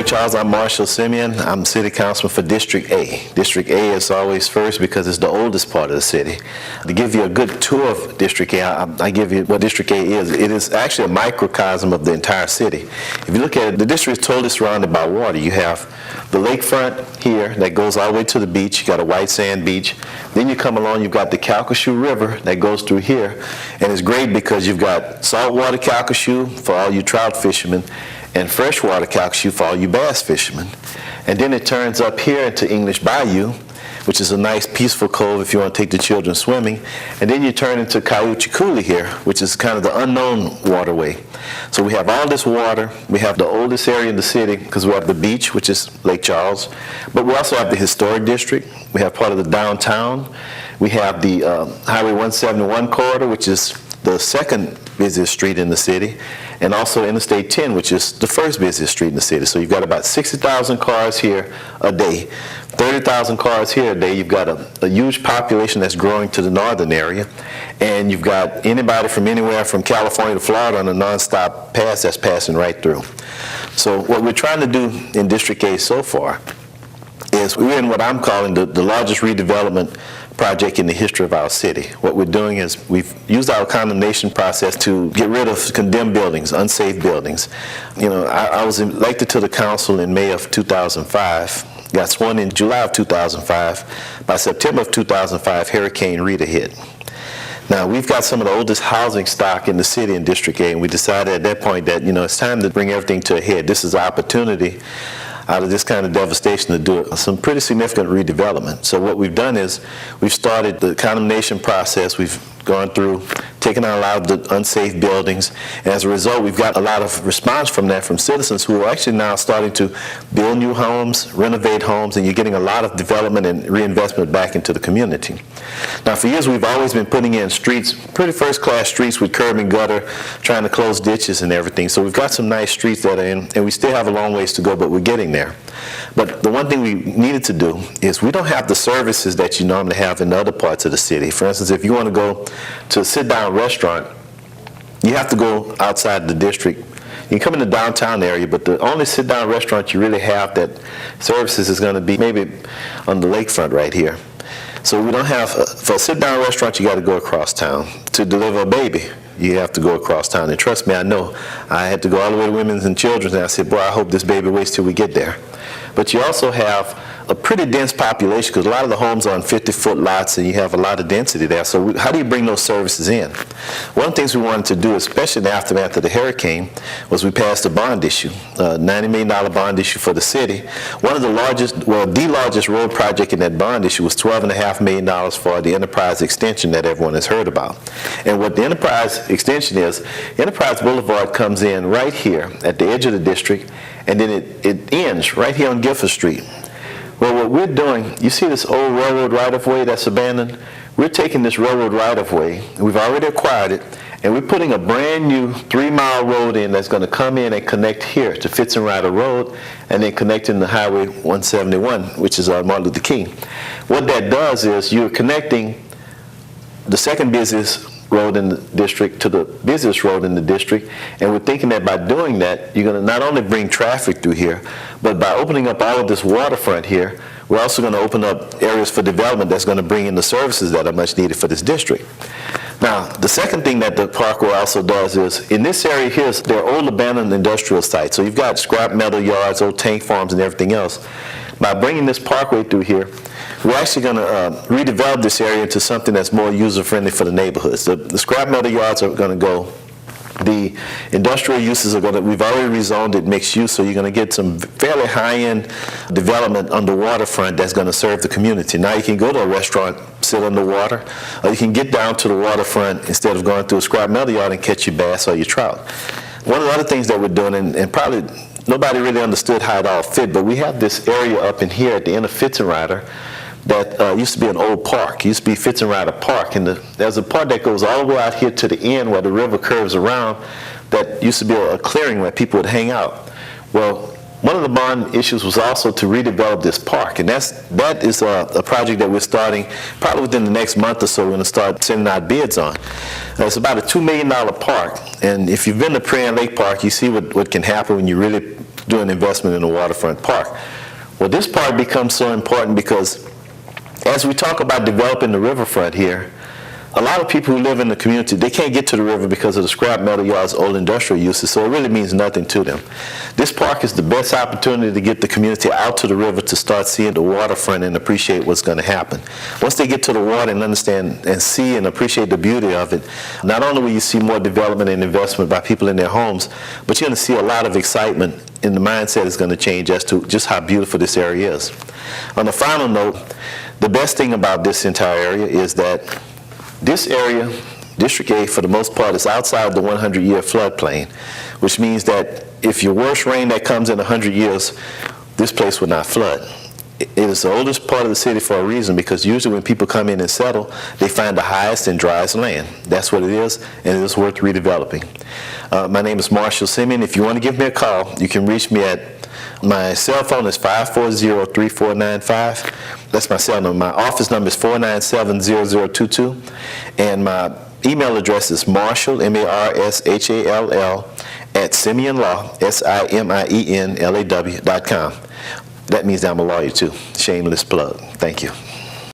Lake Charles, I'm Marshall Simien. I'm City Councilman for District A. District A is always first because it's the oldest part of the city. To give you a good tour of District A, I give you what District A is. It is actually a microcosm of the entire city. If you look at it, the district is totally surrounded by water. You have the lakefront here that goes all the way to the beach. You got a white sand beach. Then you come along, you've got the Calcasieu River that goes through here. And it's great because you've got saltwater Calcasieu for all you trout fishermen and freshwater Calcasieu for all you bass fishermen. And then it turns up here into English Bayou, which is a nice peaceful cove if you want to take the children swimming. And then you turn into Cayuchiculi here, which is kind of the unknown waterway. So we have all this water. We have the oldest area in the city because we have the beach, which is Lake Charles. But we also have the historic district. We have part of the downtown. We have the Highway 171 corridor, which is the second busiest street in the city, and also Interstate 10, which is the first busiest street in the city. So you've got about 60,000 cars here a day, 30,000 cars here a day. You've got a huge population that's growing to the northern area, and you've got anybody from anywhere from California to Florida on a nonstop pass that's passing right through. So what we're trying to do in District A so far is we're in what I'm calling the largest redevelopment project in the history of our city. What we're doing is we've used our condemnation process to get rid of condemned buildings, unsafe buildings. You know, I was elected to the council in May of 2005, got sworn in July of 2005. By September of 2005, Hurricane Rita hit. Now, we've got some of the oldest housing stock in the city in District A, and we decided at that point that, you know, it's time to bring everything to a head. This is an opportunity out of this kind of devastation to do some pretty significant redevelopment. So what we've done is we've started the condemnation process. We've gone through, taken out a lot of the unsafe buildings, and as a result, we've got a lot of response from that from citizens who are actually now starting to build new homes, renovate homes, and you're getting a lot of development and reinvestment back into the community. Now, for years, we've always been putting in streets, pretty first-class streets with curb and gutter, trying to close ditches and everything. So we've got some nice streets that are in, and we still have a long ways to go, but we're getting there. But the one thing we needed to do is we don't have the services that you normally have in other parts of the city. For instance, if you want to go to a sit-down restaurant, you have to go outside the district. You can come in the downtown area, but the only sit-down restaurant you really have that services is going to be maybe on the lakefront right here. So we don't have, for a sit-down restaurant, you got to go across town. To deliver a baby, you have to go across town. And trust me, I know. I had to go all the way to Women's and Children's, and I said, boy, I hope this baby waits till we get there. But you also have a pretty dense population because a lot of the homes are on 50-foot lots and you have a lot of density there. So how do you bring those services in? One of the things we wanted to do, especially in the aftermath of the hurricane, was we passed a bond issue, a $90 million bond issue for the city. One of the largest, well, the largest road project in that bond issue was $12.5 million for the Enterprise extension that everyone has heard about. And what the Enterprise extension is, Enterprise Boulevard comes in right here at the edge of the district, and then it ends right here on Gifford Street. Well, what we're doing, you see this old railroad right-of-way that's abandoned? We're taking this railroad right-of-way, we've already acquired it, and we're putting a brand new 3-mile road in that's going to come in and connect here to Fitz and Ryder Road, and then connecting the Highway 171, which is Martin Luther King. What that does is you're connecting the second busiest road in the district to the busiest road in the district, and we're thinking that by doing that, you're going to not only bring traffic through here, but by opening up all of this waterfront here, we're also going to open up areas for development that's going to bring in the services that are much needed for this district. Now, the second thing that the parkway also does is, in this area here, there are old abandoned industrial sites. So you've got scrap metal yards, old tank farms, and everything else. By bringing this parkway through here, we're actually going to redevelop this area into something that's more user-friendly for the neighborhoods. The scrap metal yards are going to go. The industrial uses are going to, we've already rezoned it mixed use, so you're going to get some fairly high-end development on the waterfront that's going to serve the community. Now you can go to a restaurant, sit on the water, or you can get down to the waterfront instead of going through a scrap metal yard and catch your bass or your trout. One of the other things that we're doing, and probably nobody really understood how it all fit, but we have this area up in here at the end of Fitz and Ryder that used to be an old park. It used to be Fitz and Ryder Park, and there's a part that goes all the way out here to the end where the river curves around that used to be a clearing where people would hang out. Well, one of the bond issues was also to redevelop this park, and that is a project that we're starting probably within the next month or so. We're going to start sending out bids on. It's about a $2 million park, and if you've been to Prairie and Lake Park, you see what can happen when you really do an investment in the Waterfront Park. Well, this park becomes so important because as we talk about developing the riverfront here, a lot of people who live in the community, they can't get to the river because of the scrap metal yards, old industrial uses, so it really means nothing to them. This park is the best opportunity to get the community out to the river to start seeing the waterfront and appreciate what's going to happen. Once they get to the water and understand and see and appreciate the beauty of it, not only will you see more development and investment by people in their homes, but you're going to see a lot of excitement, and the mindset is going to change as to just how beautiful this area is. On a final note, the best thing about this entire area is that this area, District A, for the most part, is outside the 100-year floodplain, which means that if your worst rain that comes in 100 years, this place will not flood. It is the oldest part of the city for a reason, because usually when people come in and settle, they find the highest and driest land. That's what it is, and it is worth redeveloping. My name is Marshall Simien. If you want to give me a call, you can reach me at my cell phone is 540-3495. That's my cell number. My office number is 497-0022. And my email address is Marshall, M-A-R-S-H-A-L-L, at SimienLaw, SIMIENLAW.com. That means I'm a lawyer too. Shameless plug. Thank you.